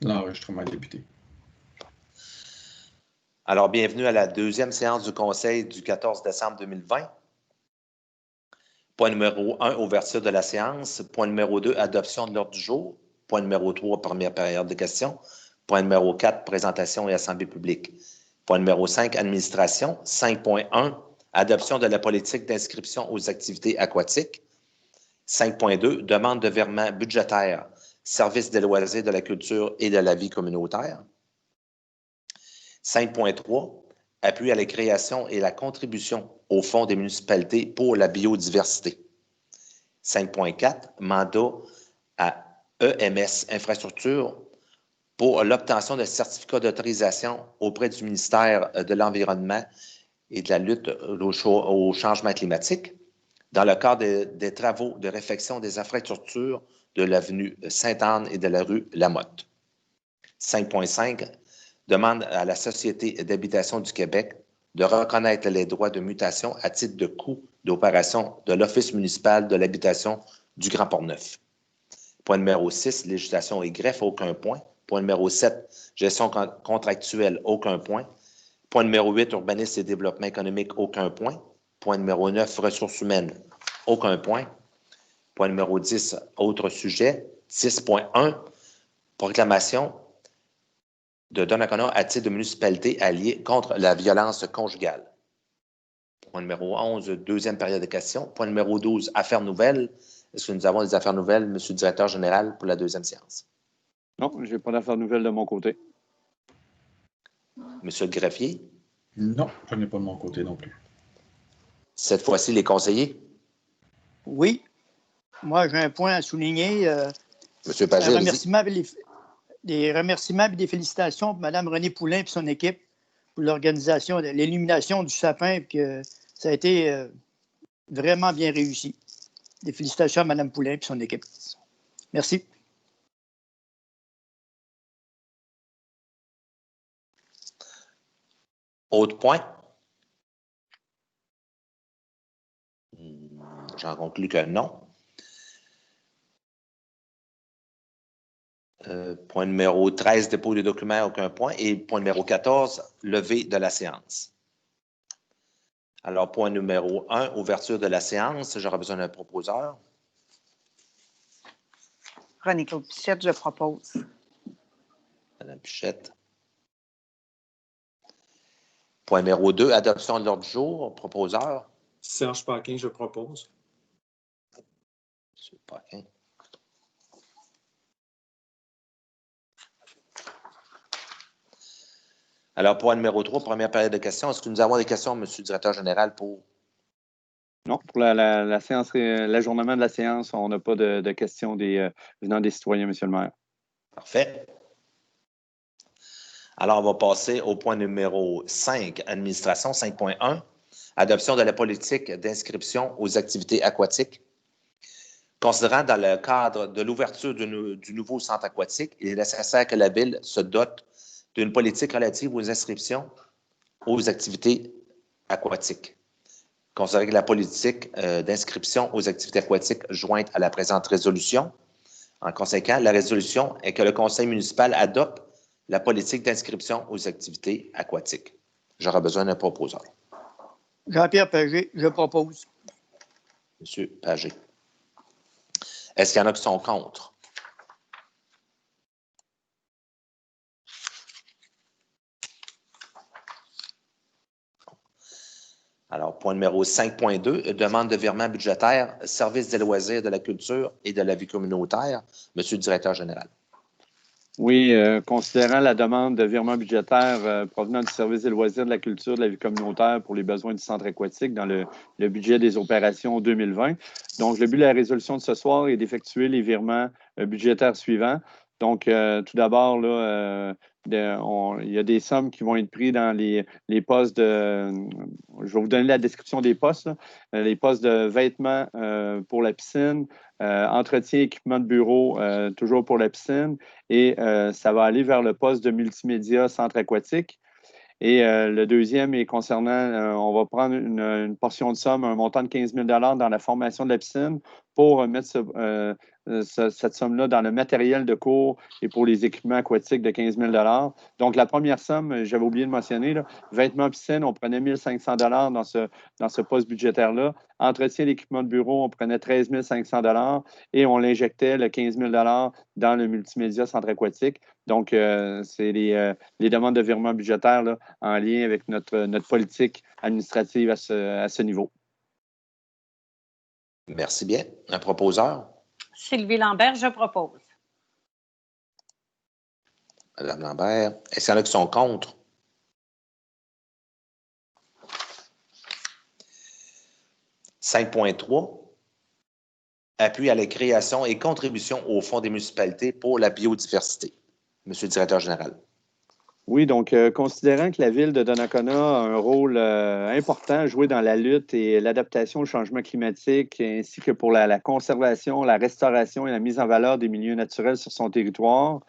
L'enregistrement est débuté. Alors, bienvenue à la deuxième séance du Conseil du 14 décembre 2020. Point numéro 1, ouverture de la séance. Point numéro 2, adoption de l'ordre du jour. Point numéro 3, première période de questions. Point numéro 4, présentation et assemblée publique. Point numéro 5, administration. 5.1, adoption de la politique d'inscription aux activités aquatiques. 5.2, demande de virement budgétaire, service des loisirs, de la culture et de la vie communautaire. 5.3, appui à la création et la contribution au Fonds des municipalités pour la biodiversité. 5.4, mandat à EMS Infrastructure pour l'obtention de certificats d'autorisation auprès du ministère de l'Environnement et de la lutte au changement climatique dans le cadre des travaux de réfection des infrastructures de l'avenue Sainte-Anne et de la rue Lamotte. 5.5, demande à la Société d'habitation du Québec de reconnaître les droits de mutation à titre de coût d'opération de l'Office municipal de l'habitation du Grand Port-Neuf. Point numéro 6, législation et greffe, aucun point. Point numéro 7, gestion contractuelle, aucun point. Point numéro 8, urbanisme et développement économique, aucun point. Point numéro 9, ressources humaines, aucun point. Point numéro 10, autres sujets. 10.1, proclamation de Donnacona à titre de municipalité alliée contre la violence conjugale. Point numéro 11, deuxième période de questions. Point numéro 12, affaires nouvelles. Est-ce que nous avons des affaires nouvelles, M. le directeur général, pour la deuxième séance? Non, je n'ai pas d'affaires nouvelles de mon côté. Monsieur le greffier? Non, je n'ai pas de mon côté non plus. Cette fois-ci, les conseillers? Oui. Moi, j'ai un point à souligner. Monsieur Pagé, des remerciements et des félicitations pour Mme Renée Poulain et son équipe pour l'organisation, l'illumination du sapin, et que ça a été vraiment bien réussi. Des félicitations à Mme Poulain et son équipe. Merci. Autre point? J'en conclus que non. Point numéro 13, dépôt des documents, aucun point. Et point numéro 14, levée de la séance. Alors, point numéro 1, ouverture de la séance. J'aurais besoin d'un proposeur. René-Claude Pichette, je propose. Madame Pichette. Point numéro 2, adoption de l'ordre du jour. Proposeur. Serge Paquin, je propose. Monsieur Paquin. Alors, point numéro 3, première période de questions. Est-ce que nous avons des questions, M. le directeur général, pour... Non, pour la séance, l'ajournement de la séance, on n'a pas de questions venant des citoyens, M. le maire. Parfait. Alors, on va passer au point numéro 5, administration 5.1, adoption de la politique d'inscription aux activités aquatiques. Considérant dans le cadre de l'ouverture du nouveau centre aquatique, il est nécessaire que la Ville se dote d'une politique relative aux inscriptions aux activités aquatiques. Considérant que la politique d'inscription aux activités aquatiques jointe à la présente résolution, en conséquent, la résolution est que le Conseil municipal adopte la politique d'inscription aux activités aquatiques. J'aurai besoin d'un proposeur. Jean-Pierre Pagé, je propose. Monsieur Pagé. Est-ce qu'il y en a qui sont contre? Alors, point numéro 5.2, demande de virement budgétaire, service des loisirs, de la culture et de la vie communautaire. Monsieur le directeur général. Oui, considérant la demande de virement budgétaire provenant du service des loisirs, de la culture, de la vie communautaire pour les besoins du centre aquatique dans le budget des opérations 2020. Donc, le but de la résolution de ce soir est d'effectuer les virements budgétaires suivants. Donc, tout d'abord, là, il y a des sommes qui vont être prises dans les postes de... Je vais vous donner la description des postes. Les postes de vêtements pour la piscine, entretien, équipement de bureau, toujours pour la piscine. Et ça va aller vers le poste de multimédia centre aquatique. Et le deuxième est concernant, on va prendre une portion de somme, un montant de 15 000 dans la formation de la piscine pour mettre cette somme-là dans le matériel de cours et pour les équipements aquatiques de 15 000 $. Donc, la première somme, j'avais oublié de mentionner, là, vêtements piscine, on prenait 1 500 $ dans ce poste budgétaire-là. Entretien d'équipement de bureau, on prenait 13 500 $ et on l'injectait le 15 000 $ dans le multimédia centre aquatique. Donc, c'est les demandes de virement budgétaire là, en lien avec notre politique administrative à ce niveau. Merci bien. Un proposeur? Sylvie Lambert, je propose. Madame Lambert. Est-ce qu'il y en a qui sont contre? « 5.3. Appui à la création et contribution au Fonds des municipalités pour la biodiversité. Monsieur le directeur général. Oui, donc, considérant que la ville de Donnacona a un rôle important à jouer dans la lutte et l'adaptation au changement climatique, ainsi que pour la conservation, la restauration et la mise en valeur des milieux naturels sur son territoire,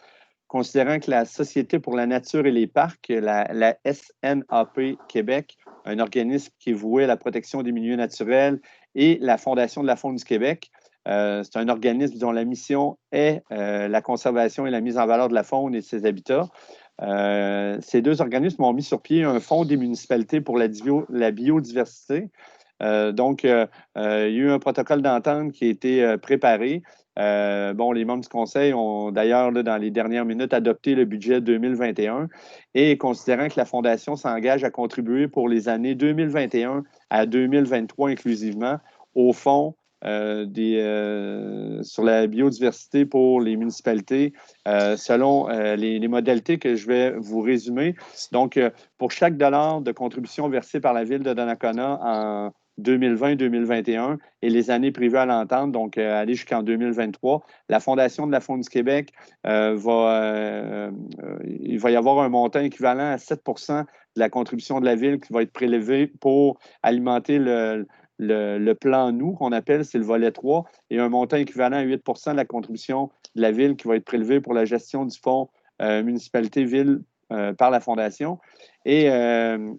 considérant que la Société pour la nature et les parcs, la SNAP Québec, un organisme qui est voué à la protection des milieux naturels, et la Fondation de la faune du Québec, c'est un organisme dont la mission est la conservation et la mise en valeur de la faune et de ses habitats. Ces deux organismes ont mis sur pied un fonds des municipalités pour la biodiversité. Donc, il y a eu un protocole d'entente qui a été préparé. Les membres du Conseil ont d'ailleurs, dans les dernières minutes, adopté le budget 2021 et considérant que la Fondation s'engage à contribuer pour les années 2021 à 2023 inclusivement au fonds sur la biodiversité pour les municipalités selon les modalités que je vais vous résumer. Donc, pour chaque dollar de contribution versée par la Ville de Donnacona en 2020-2021 et les années prévues à l'entente, donc aller jusqu'en 2023, la Fondation de la faune du Québec il va y avoir un montant équivalent à 7 % de la contribution de la Ville qui va être prélevée pour alimenter le plan nous, qu'on appelle, c'est le volet 3, et un montant équivalent à 8 % de la contribution de la Ville qui va être prélevée pour la gestion du fonds municipalité-ville par la Fondation. Et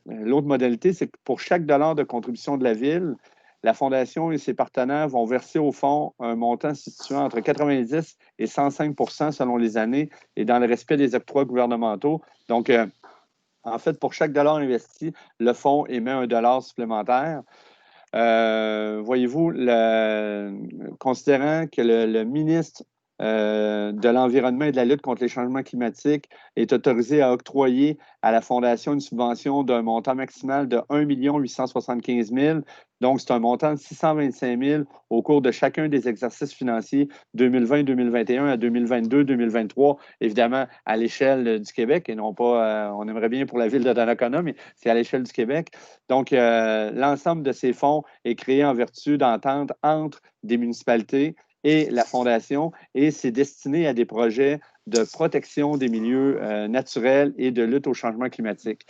l'autre modalité, c'est que pour chaque dollar de contribution de la Ville, la Fondation et ses partenaires vont verser au fonds un montant situant entre 90 et 105 % selon les années et dans le respect des octrois gouvernementaux. Donc, en fait, pour chaque dollar investi, le fonds émet un dollar supplémentaire. Voyez-vous, considérant que le ministre de l'Environnement et de la lutte contre les changements climatiques est autorisé à octroyer à la Fondation une subvention d'un montant maximal de 1 875 000. Donc, c'est un montant de 625 000 au cours de chacun des exercices financiers 2020-2021 à 2022-2023, évidemment à l'échelle du Québec et non pas, on aimerait bien pour la ville de Donnacona, mais c'est à l'échelle du Québec. Donc, l'ensemble de ces fonds est créé en vertu d'ententes entre des municipalités et la Fondation, et c'est destiné à des projets de protection des milieux naturels et de lutte au changement climatique.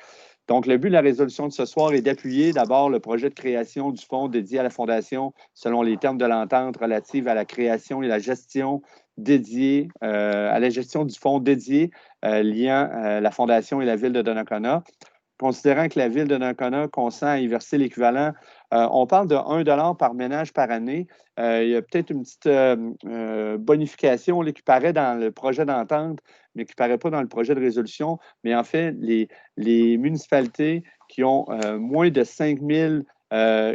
Donc, le but de la résolution de ce soir est d'appuyer d'abord le projet de création du fonds dédié à la Fondation selon les termes de l'entente relative à la création et la gestion dédiée, à la gestion du fonds dédié liant la Fondation et la Ville de Donnacona. Considérant que la Ville de Donnacona consent à y verser l'équivalent, on parle de 1 $ par ménage par année. Il y a peut-être une petite bonification là, qui paraît dans le projet d'entente, mais qui ne paraît pas dans le projet de résolution. Mais en fait, les municipalités qui ont moins de 5 000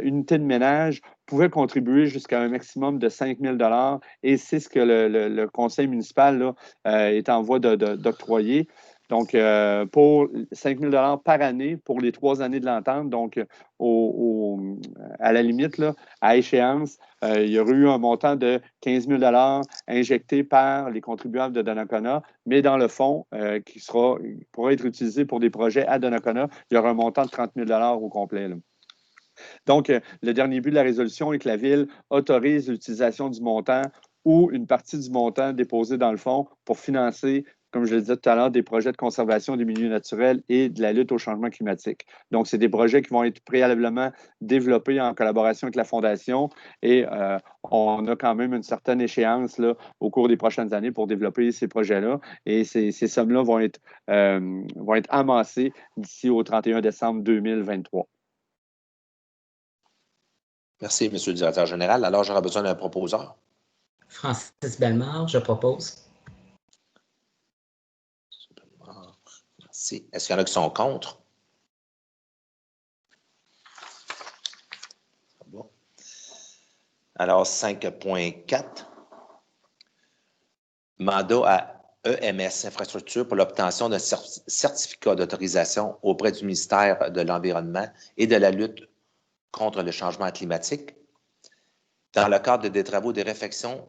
unités de ménage pouvaient contribuer jusqu'à un maximum de 5 000 $ et c'est ce que le conseil municipal là, est en voie d'octroyer. Donc, pour 5 000 $ par année pour les 3 années de l'entente, donc à la limite, là, à échéance, il y aurait eu un montant de 15 000 $ injecté par les contribuables de Donnacona, mais dans le fonds qui pourra être utilisé pour des projets à Donnacona, il y aura un montant de 30 000 $ au complet. Là. Donc, le dernier but de la résolution est que la Ville autorise l'utilisation du montant ou une partie du montant déposé dans le fonds pour financer, comme je le disais tout à l'heure, des projets de conservation des milieux naturels et de la lutte au changement climatique. Donc, c'est des projets qui vont être préalablement développés en collaboration avec la Fondation et on a quand même une certaine échéance là, au cours des prochaines années pour développer ces projets-là et ces sommes-là vont être amassées d'ici au 31 décembre 2023. Merci, Monsieur le Directeur général. Alors, j'aurai besoin d'un proposeur. Francis Bellemare, je propose. Merci. Est-ce qu'il y en a qui sont contre? Bon. Alors, 5.4. Mandat à EMS Infrastructure pour l'obtention d'un certificat d'autorisation auprès du ministère de l'Environnement et de la lutte contre le changement climatique dans le cadre des travaux de réfection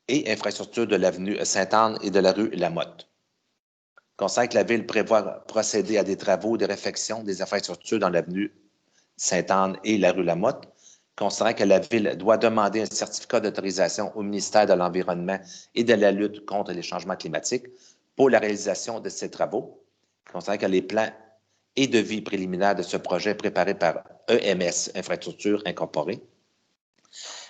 et infrastructure de l'avenue Sainte-Anne et de la rue Lamotte. Considérant que la Ville prévoit procéder à des travaux de réfection des infrastructures dans l'avenue Sainte-Anne et la rue Lamotte, considérant que la Ville doit demander un certificat d'autorisation au ministère de l'Environnement et de la lutte contre les changements climatiques pour la réalisation de ces travaux, considérant que les plans et devis préliminaires de ce projet préparés par EMS Infrastructure Incorporée.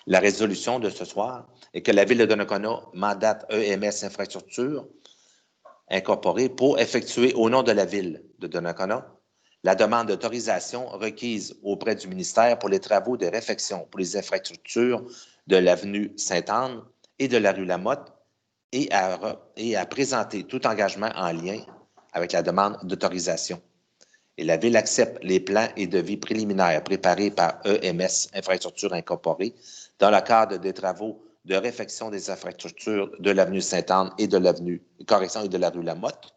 La résolution de ce soir est que la Ville de Donnacona mandate EMS Infrastructure Incorporée pour effectuer au nom de la Ville de Donnacona la demande d'autorisation requise auprès du ministère pour les travaux de réfection pour les infrastructures de l'avenue Sainte-Anne et de la rue Lamotte et à présenter tout engagement en lien avec la demande d'autorisation. Et la Ville accepte les plans et devis préliminaires préparés par EMS Infrastructure Incorporée dans le cadre des travaux de réfection des infrastructures de l'avenue Sainte-Anne et de l'avenue Correction et de la rue Lamotte.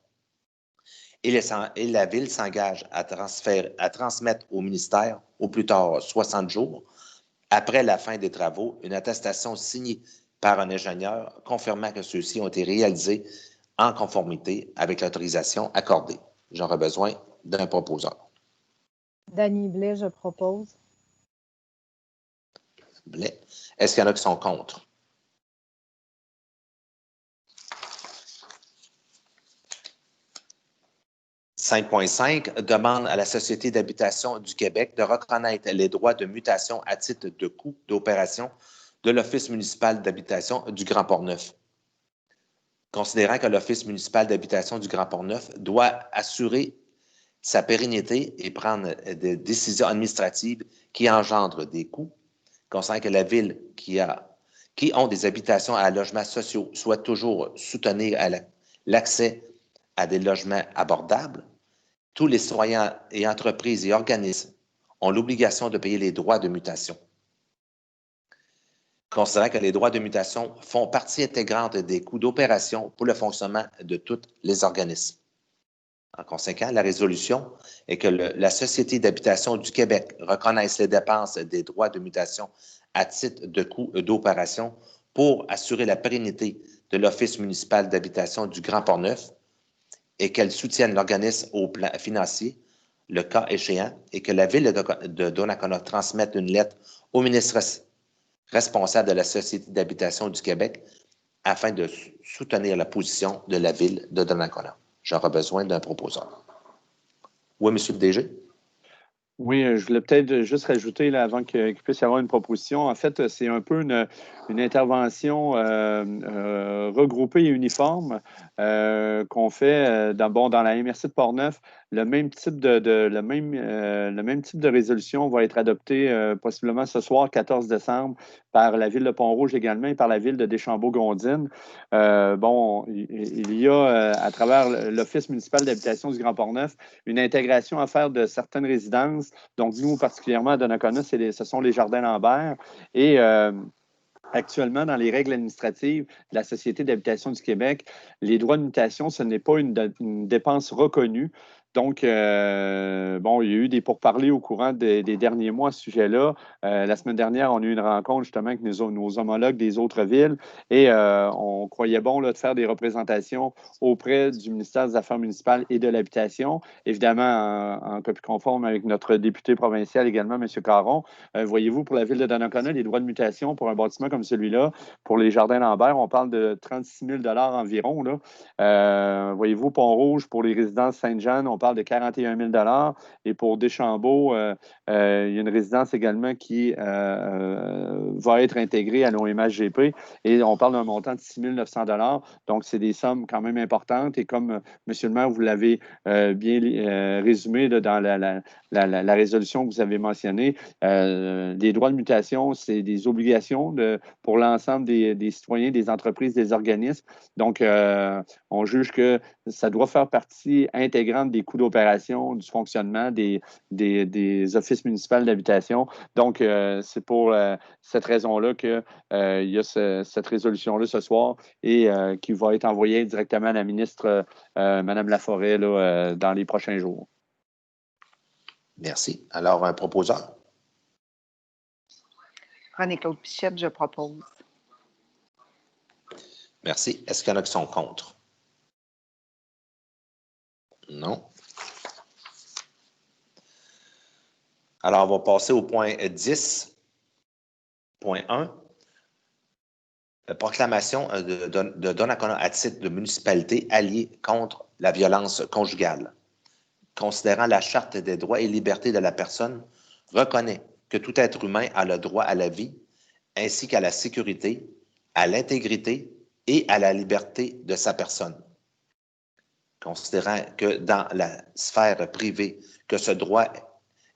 Et la Ville s'engage à transmettre au ministère, au plus tard 60 jours, après la fin des travaux, une attestation signée par un ingénieur confirmant que ceux-ci ont été réalisés en conformité avec l'autorisation accordée. J'aurai besoin d'un proposeur. Dany Blais, je propose. Blais. Est-ce qu'il y en a qui sont contre? « 5.5 demande à la Société d'habitation du Québec de reconnaître les droits de mutation à titre de coût d'opération de l'Office municipal d'habitation du Grand Port-Neuf. Considérant que l'Office municipal d'habitation du Grand Port-Neuf doit assurer sa pérennité et prendre des décisions administratives qui engendrent des coûts, considérant que la Ville qui ont des habitations à logements sociaux souhaite toujours soutenir l'accès à des logements abordables, tous les citoyens et entreprises et organismes ont l'obligation de payer les droits de mutation. Considérant que les droits de mutation font partie intégrante des coûts d'opération pour le fonctionnement de tous les organismes. En conséquent, la résolution est que la Société d'habitation du Québec reconnaisse les dépenses des droits de mutation à titre de coûts d'opération pour assurer la pérennité de l'Office municipal d'habitation du Grand Port-Neuf et qu'elle soutienne l'organisme au plan financier, le cas échéant, et que la Ville de Donnacona transmette une lettre au ministre responsable de la Société d'habitation du Québec afin de soutenir la position de la Ville de Donnacona. J'aurai besoin d'un proposeur. Oui, Monsieur le DG? Oui, je voulais peut-être juste rajouter, là, avant qu'il puisse y avoir une proposition. En fait, c'est un peu une intervention regroupée et uniforme qu'on fait dans la MRC de Portneuf. Le même type le même type de résolution va être adopté possiblement ce soir, 14 décembre, par la Ville de Pont-Rouge également et par la Ville de Deschambault-Gondine. Il y a, à travers l'Office municipal d'habitation du Grand Port-Neuf, une intégration à faire de certaines résidences. Donc, nous, particulièrement à Donnacona, ce sont les Jardins Lambert. Et actuellement, dans les règles administratives de la Société d'habitation du Québec, les droits de mutation, ce n'est pas une dépense reconnue. Donc, il y a eu des pourparlers au courant des derniers mois à ce sujet-là. La semaine dernière, on a eu une rencontre justement avec nos homologues des autres villes et on croyait bon là, de faire des représentations auprès du ministère des Affaires municipales et de l'Habitation, évidemment en copie conforme avec notre député provincial également, M. Caron. Voyez-vous, pour la ville de Donnacona, les droits de mutation pour un bâtiment comme celui-là, pour les Jardins Lambert, on parle de 36 000 environ. Là. Voyez-vous, Pont-Rouge, pour les résidences Sainte-Jeanne, on parle parle de 41 000 Et pour Deschambault, il y a une résidence également qui va être intégrée à l'OMHGP et on parle d'un montant de 6 900 Donc, c'est des sommes quand même importantes. Et comme M. le maire, vous l'avez bien résumé là, dans la résolution que vous avez mentionnée, les droits de mutation, c'est des obligations pour l'ensemble des citoyens, des entreprises, des organismes. Donc, on juge que ça doit faire partie intégrante des coûts d'opération, du fonctionnement des offices municipaux d'habitation. Donc, c'est pour cette raison-là qu'il y a cette résolution-là ce soir et qui va être envoyée directement à la ministre Mme Laforêt là, dans les prochains jours. Merci. Alors, un proposeur? René-Claude Pichette, je propose. Merci. Est-ce qu'il y en a qui sont contre? Non. Alors, on va passer au point 10.1. Proclamation de Donnacona à titre de municipalité alliée contre la violence conjugale. Considérant la Charte des droits et libertés de la personne, reconnaît que tout être humain a le droit à la vie, ainsi qu'à la sécurité, à l'intégrité et à la liberté de sa personne. Considérant que dans la sphère privée, que ce droit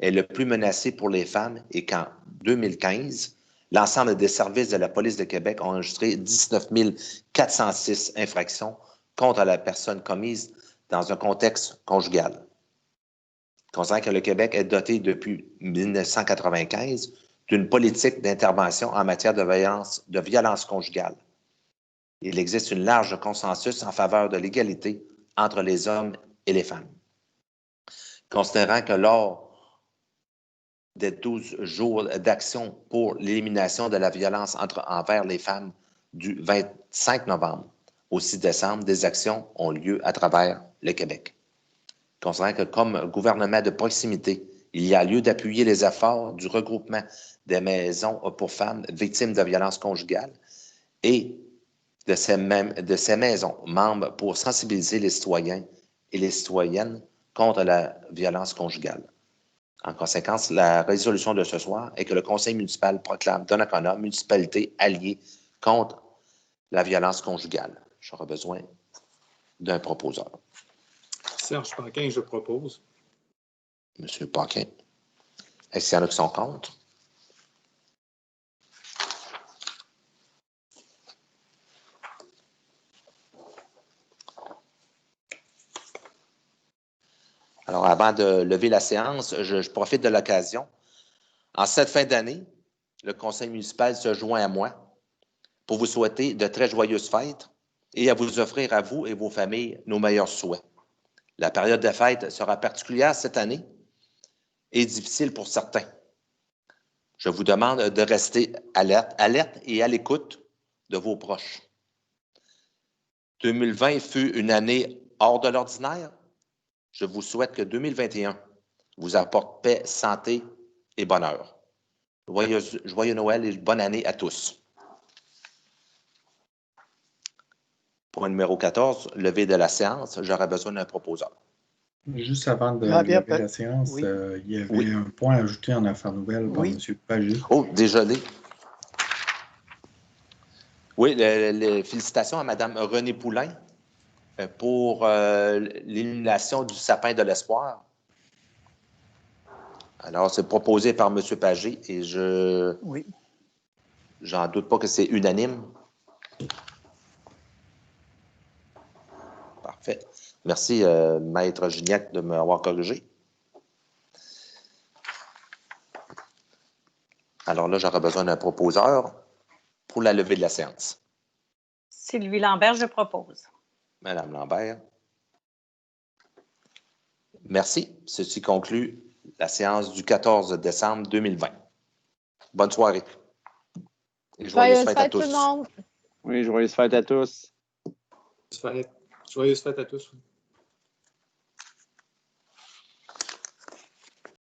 est le plus menacé pour les femmes et qu'en 2015, l'ensemble des services de la police de Québec ont enregistré 19 406 infractions contre la personne commise dans un contexte conjugal. Considérant que le Québec est doté depuis 1995 d'une politique d'intervention en matière de violence conjugale. Il existe une large consensus en faveur de l'égalité entre les hommes et les femmes. Considérant que lors des 12 jours d'action pour l'élimination de la violence envers les femmes du 25 novembre au 6 décembre, des actions ont lieu à travers le Québec. Considérant que comme gouvernement de proximité, il y a lieu d'appuyer les efforts du regroupement des maisons pour femmes victimes de violences conjugales et de ces maisons membres pour sensibiliser les citoyens et les citoyennes contre la violence conjugale. En conséquence, la résolution de ce soir est que le conseil municipal proclame Donnacona municipalité alliée contre la violence conjugale. J'aurai besoin d'un proposeur. Serge Paquin, je propose. Monsieur Paquin. Est-ce qu'il y en a qui sont contre? Alors, avant de lever la séance, je profite de l'occasion. En cette fin d'année, le conseil municipal se joint à moi pour vous souhaiter de très joyeuses fêtes et à vous offrir à vous et vos familles nos meilleurs souhaits. La période de fête sera particulière cette année et difficile pour certains. Je vous demande de rester alerte et à l'écoute de vos proches. 2020 fut une année hors de l'ordinaire. Je vous souhaite que 2021 vous apporte paix, santé et bonheur. Joyeux Noël et bonne année à tous. Point numéro 14, levée de la séance. J'aurais besoin d'un proposeur. Juste avant de lever la séance, oui. Il y avait un point ajouté en affaires nouvelles par M. Pagé. Oh, désolé. Oui, félicitations à Mme Renée Poulain pour l'élimination du sapin de l'espoir. Alors, c'est proposé par M. Pagé et j'en doute pas que c'est unanime. Parfait. Merci, Maître Gignac, de m'avoir corrigé. Alors là, j'aurais besoin d'un proposeur pour la levée de la séance. Sylvie Lambert, je propose. Madame Lambert. Merci. Ceci conclut la séance du 14 décembre 2020. Bonne soirée. Et joyeuses fêtes à tous. tout le monde. Oui, joyeuses fêtes à tous. Joyeuses fêtes à tous.